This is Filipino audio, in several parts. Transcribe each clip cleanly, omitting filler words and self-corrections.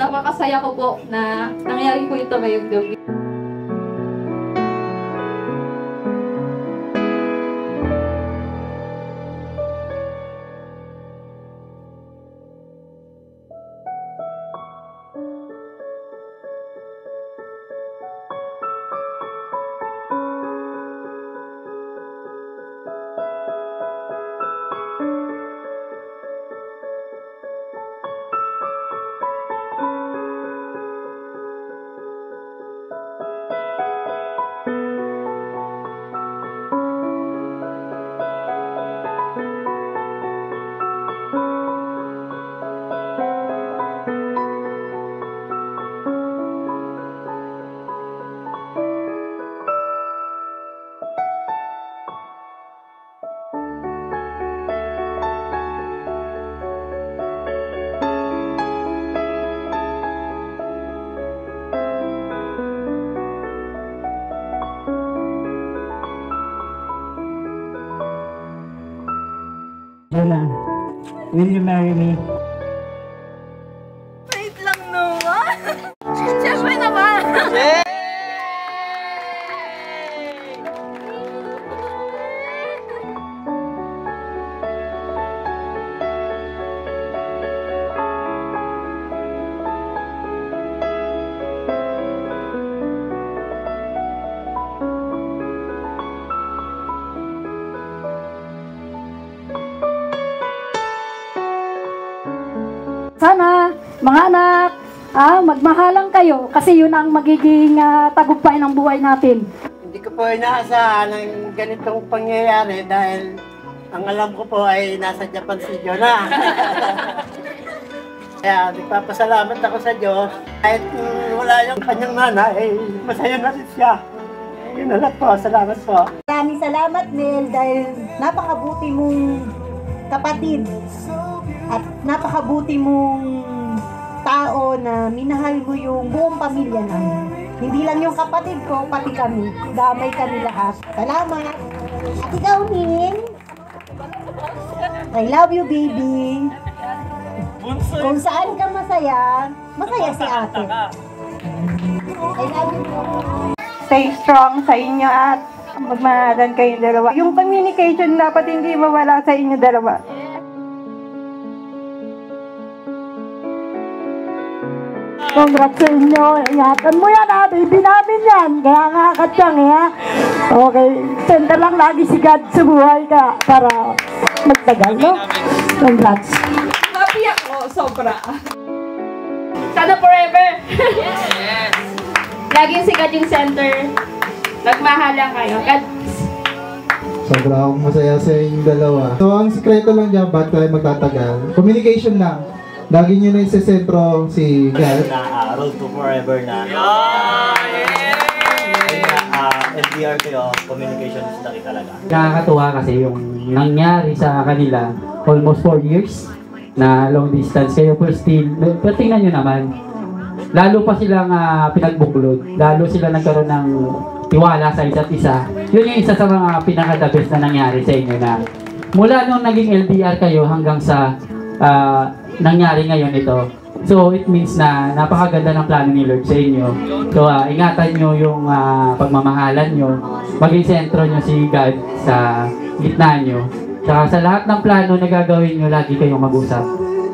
napakasaya ko po na nangyari po ito ngayong gabi. Jonah, will you marry me? Wait lang naman! Siyempre naman! Sana, mga anak, magmahalan kayo kasi yun ang magiging tagumpay ng buhay natin. Hindi ko po inaasahan ng ganitong pangyayari dahil ang alam ko po ay nasa Japan si Jonah. Kaya nagpapasalamat ako sa Diyos. Kahit wala yung kanyang nanay, masaya na rin siya. Yun na lang po, salamat po. Maraming salamat, Nel, dahil napakabuti mong kapatid at napakabuti mong tao na minahal mo yung buong pamilya namin. Hindi lang yung kapatid ko, pati kami. Damay kami lahat. Salamat! At ikaw, Ning, I love you, baby. Kung saan ka masaya, masaya si ate. I love you. Stay strong sa inyo at magmahalan kayong dalawa. Yung communication dapat hindi mawala sa inyo dalawa. Congrats sa inyo. Ingatan mo yan ha. Baby namin yan. Kaya nga katyang ha. Okay. Senda lang lagi si God sa buhay ka para magtagal, no? Congrats. Happy ako, sobra. Sana forever! Yes! Laging si God yung center. Nagmahalan kayo. God. Sobra akong masaya sa inyong dalawa. So, ang sikreto lang dyan, ba't tayo magtatagal? Communication lang. Lagi nyo na isesentro si God. Road to forever na. LDR kayo, communication is laki talaga. Nakakatuwa kasi yung nangyari sa kanila almost 4 years na long distance kayo pero still, pero tingnan nyo naman, lalo pa silang pinagbuklod, lalo sila nagkaroon ng tiwala sa isa't isa. Yun yung isa sa mga pinaka-the best na nangyari sa inyo na mula nung naging LDR kayo hanggang sa nangyari ngayon ito. So it means na napakaganda ng plano ni Lord sa inyo. So ingatan nyo yung pagmamahalan nyo, maging sentro nyo si God sa gitna nyo. Saka sa lahat ng plano na gagawin nyo, lagi kayong mag-usap.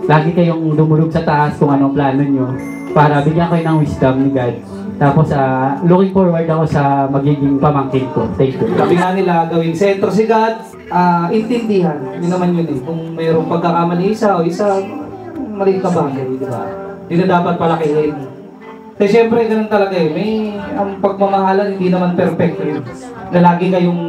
Lagi kayong dumulog sa taas kung anong plano nyo para bigyan kayo ng wisdom ni God. Tapos looking forward ako sa magiging pamangkin ko. Thank you. Sabi nga nila, gawing sentro si God, intindihan. Yun naman yun eh. Kung mayroong pagkakamali isa o isa, maliit na bagay, di ba? Hindi na dapat palakihin. Kasi syempre, ganun talaga eh. Ang pagmamahalan, hindi naman perfect eh. Na lagi kayong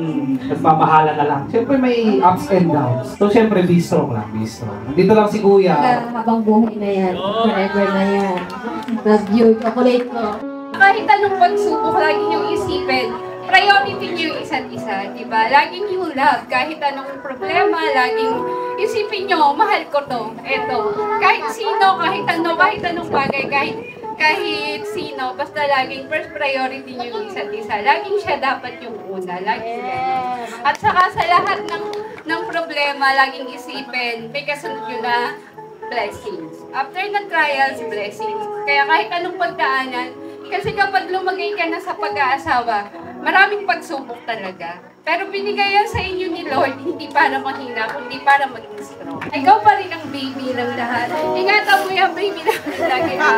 nagmamahalan na lang. Syempre, may ups and downs. So, syempre, be strong lang, be strong. Dito lang si Kuya. Habang buhay na yan. Forever na yan. Love you. Chocolate ko. Kahit anong pagsubok, lagi niyong isipin, priority niyo yung isa't isa, di ba? Laging yung love, kahit anong problema, laging isipin niyo, mahal ko to, eto. Kahit sino, kahit anong bagay, kahit sino, basta laging first priority niyo yung isa't isa. Laging siya dapat yung una, laging ganyan. At saka sa lahat ng problema, laging isipin, may kasunod yun na blessings. After ng trials, blessings. Kaya kahit anong pagdaanan, kasi kapag lumagay ka na sa pag-aasawa, maraming pagsubok talaga. Pero binigay yan sa inyo ni Lord, hindi para mahina, kundi para maging strong. Ikaw pa rin ang baby ng lahat. Ingatan mo yung baby ng lagi, ha?